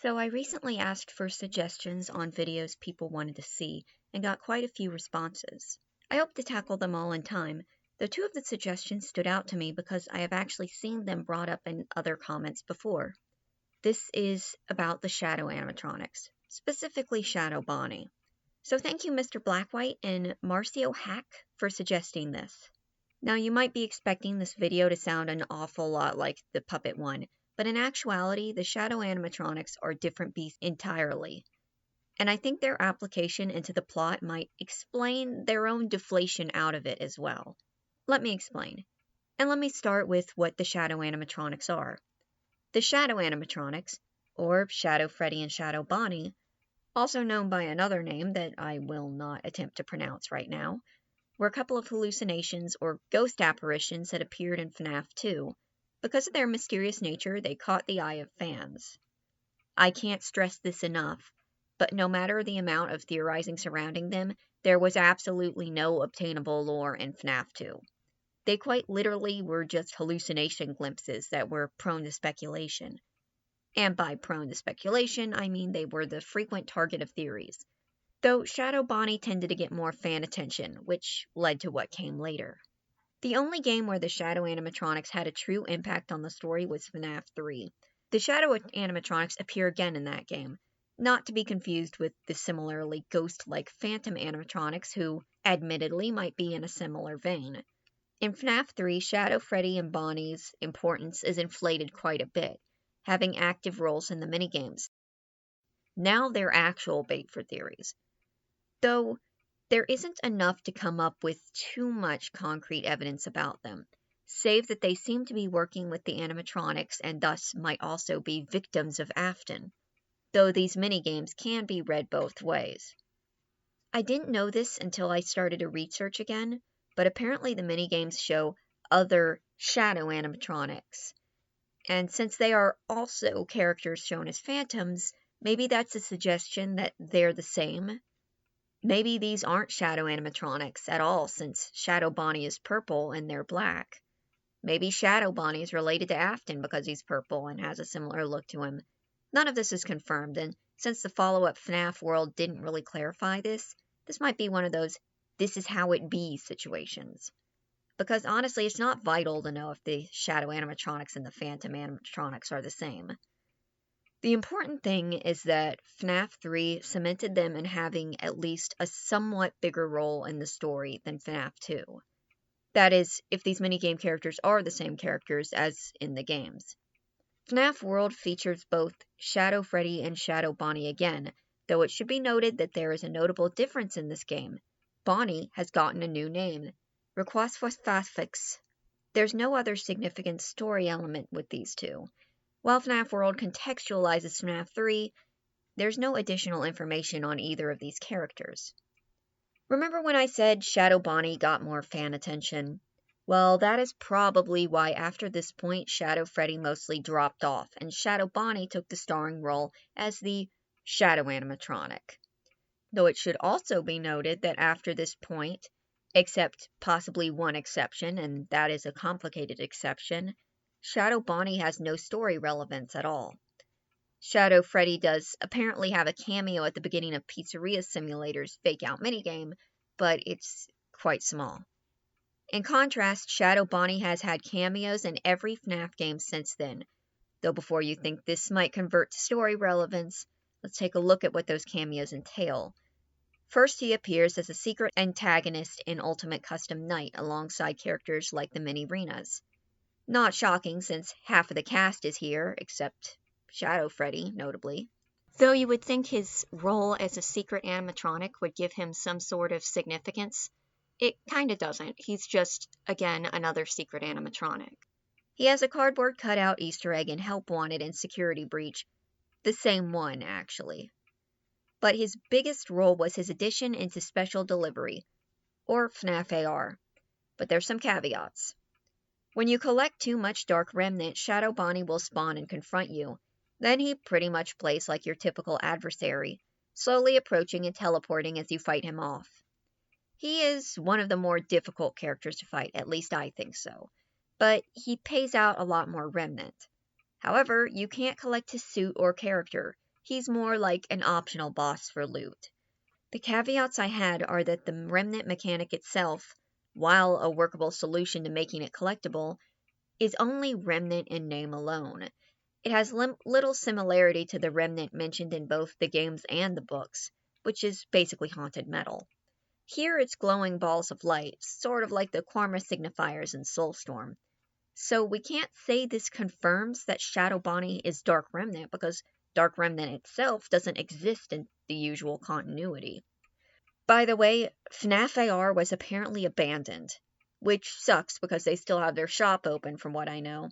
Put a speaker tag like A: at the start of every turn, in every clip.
A: So I recently asked for suggestions on videos people wanted to see and got quite a few responses. I hope to tackle them all in time, though two of the suggestions stood out to me because I have actually seen them brought up in other comments before. This is about the Shadow Animatronics, specifically Shadow Bonnie. So thank you Mr. Blackwhite and Marcio Hack for suggesting this. Now you might be expecting this video to sound an awful lot like the puppet one, but in actuality, the Shadow Animatronics are different beasts entirely. And I think their application into the plot might explain their own deflation out of it as well. Let me explain. And let me start with what the Shadow Animatronics are. The Shadow Animatronics, or Shadow Freddy and Shadow Bonnie, also known by another name that I will not attempt to pronounce right now, were a couple of hallucinations or ghost apparitions that appeared in Fnaf 2. Because of their mysterious nature, they caught the eye of fans. I can't stress this enough, but no matter the amount of theorizing surrounding them, there was absolutely no obtainable lore in Fnaf 2. They quite literally were just hallucination glimpses that were prone to speculation. And by prone to speculation, I mean they were the frequent target of theories. Though Shadow Bonnie tended to get more fan attention, which led to what came later. The only game where the Shadow Animatronics had a true impact on the story was Fnaf 3. The Shadow Animatronics appear again in that game, not to be confused with the similarly ghost-like Phantom Animatronics who, admittedly, might be in a similar vein. In Fnaf 3, Shadow Freddy and Bonnie's importance is inflated quite a bit, having active roles in the minigames. Now they're actual bait for theories. Though there isn't enough to come up with too much concrete evidence about them, save that they seem to be working with the animatronics and thus might also be victims of Afton, though these minigames can be read both ways. I didn't know this until I started to research again, but apparently the minigames show other Shadow Animatronics, and since they are also characters shown as phantoms, maybe that's a suggestion that they're the same. Maybe these aren't Shadow Animatronics at all, since Shadow Bonnie is purple and they're black. Maybe Shadow Bonnie is related to Afton because he's purple and has a similar look to him. None of this is confirmed, and since the follow-up Fnaf World didn't really clarify this might be one of those this is how it be situations. Because honestly, it's not vital to know if the Shadow Animatronics and the Phantom Animatronics are the same. The important thing is that Fnaf 3 cemented them in having at least a somewhat bigger role in the story than Fnaf 2. That is, if these minigame characters are the same characters as in the games. Fnaf World features both Shadow Freddy and Shadow Bonnie again, though it should be noted that there is a notable difference in this game. Bonnie has gotten a new name, Requasfosfafix. There's no other significant story element with these two. While Fnaf World contextualizes Fnaf 3, there's no additional information on either of these characters. Remember when I said Shadow Bonnie got more fan attention? Well, that is probably why after this point Shadow Freddy mostly dropped off, and Shadow Bonnie took the starring role as the Shadow Animatronic. Though it should also be noted that after this point, except possibly one exception, and that is a complicated exception, Shadow Bonnie has no story relevance at all. Shadow Freddy does apparently have a cameo at the beginning of Pizzeria Simulator's Fake Out minigame, but it's quite small. In contrast, Shadow Bonnie has had cameos in every FNAF game since then, though before you think this might convert to story relevance, let's take a look at what those cameos entail. First, he appears as a secret antagonist in Ultimate Custom Night alongside characters like the Mini-Renas. Not shocking, since half of the cast is here, except Shadow Freddy, notably. Though you would think his role as a secret animatronic would give him some sort of significance, it kinda doesn't. He's just, again, another secret animatronic. He has a cardboard cutout Easter egg in Help Wanted and Security Breach. The same one, actually. But his biggest role was his addition into Special Delivery, or Fnaf AR. But there's some caveats. When you collect too much Dark Remnant, Shadow Bonnie will spawn and confront you. Then he pretty much plays like your typical adversary, slowly approaching and teleporting as you fight him off. He is one of the more difficult characters to fight, at least I think so, but he pays out a lot more Remnant. However, you can't collect his suit or character, He's more like an optional boss for loot. The caveats I had are that the Remnant mechanic itself, while a workable solution to making it collectible, is only Remnant in name alone. It has little similarity to the Remnant mentioned in both the games and the books, which is basically haunted metal. Here it's glowing balls of light, sort of like the Karma signifiers in Soulstorm. So we can't say this confirms that Shadow Bonnie is Dark Remnant because Dark Remnant itself doesn't exist in the usual continuity. By the way, Fnaf AR was apparently abandoned, which sucks because they still have their shop open from what I know.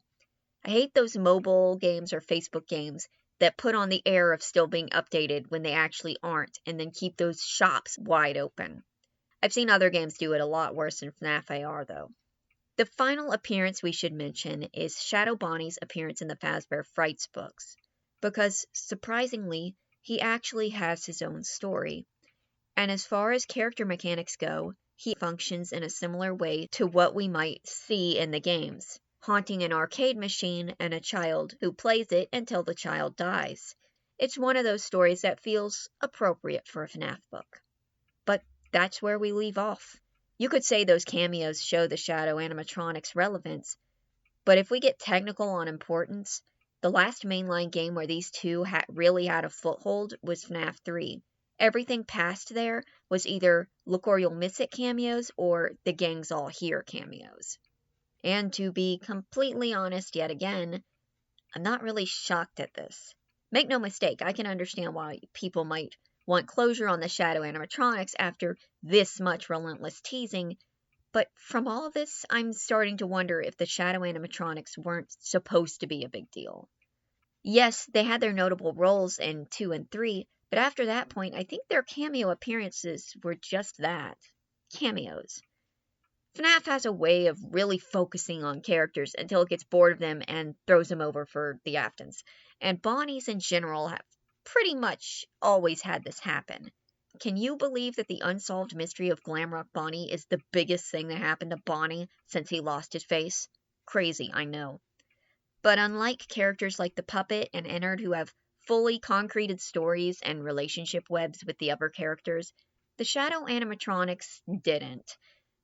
A: I hate those mobile games or Facebook games that put on the air of still being updated when they actually aren't and then keep those shops wide open. I've seen other games do it a lot worse than Fnaf AR though. The final appearance we should mention is Shadow Bonnie's appearance in the Fazbear Frights books, because surprisingly, he actually has his own story. And as far as character mechanics go, he functions in a similar way to what we might see in the games, haunting an arcade machine and a child who plays it until the child dies. It's one of those stories that feels appropriate for a FNAF book. But that's where we leave off. You could say those cameos show the Shadow Animatronics' relevance, but if we get technical on importance, the last mainline game where these two really had a foothold was FNAF 3. Everything past there was either Look or You'll Miss It cameos or The Gang's All Here cameos. And to be completely honest yet again, I'm not really shocked at this. Make no mistake, I can understand why people might want closure on the Shadow Animatronics after this much relentless teasing, but from all of this, I'm starting to wonder if the Shadow Animatronics weren't supposed to be a big deal. Yes, they had their notable roles in 2 and 3, but after that point, I think their cameo appearances were just that. Cameos. FNAF has a way of really focusing on characters until it gets bored of them and throws them over for the Aftons. And Bonnies in general have pretty much always had this happen. Can you believe that the unsolved mystery of Glamrock Bonnie is the biggest thing that happened to Bonnie since he lost his face? Crazy, I know. But unlike characters like the Puppet and Ennard who have fully concreted stories and relationship webs with the other characters, the Shadow Animatronics didn't.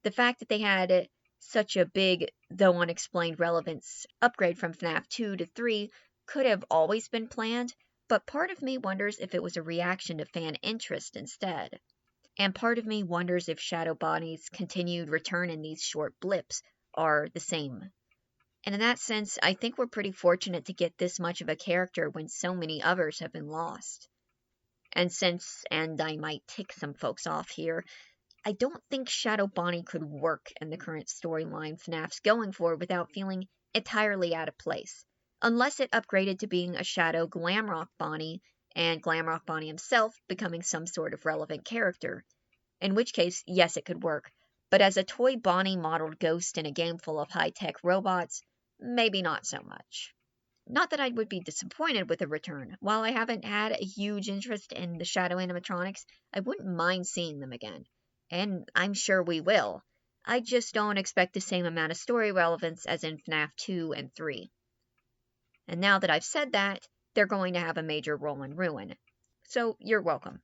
A: The fact that they had such a big, though unexplained relevance upgrade from FNAF 2 to 3 could have always been planned, but part of me wonders if it was a reaction to fan interest instead. And part of me wonders if Shadow Bonnie's continued return in these short blips are the same. And in that sense, I think we're pretty fortunate to get this much of a character when so many others have been lost. And I might tick some folks off here, I don't think Shadow Bonnie could work in the current storyline FNAF's going for without feeling entirely out of place, unless it upgraded to being a Shadow Glamrock Bonnie and Glamrock Bonnie himself becoming some sort of relevant character, in which case, yes, it could work, but as a toy Bonnie modeled ghost in a game full of high-tech robots, maybe not so much. Not that I would be disappointed with a return. While I haven't had a huge interest in the Shadow Animatronics, I wouldn't mind seeing them again. And I'm sure we will. I just don't expect the same amount of story relevance as in FNAF 2 and 3. And now that I've said that, they're going to have a major role in Ruin. So you're welcome.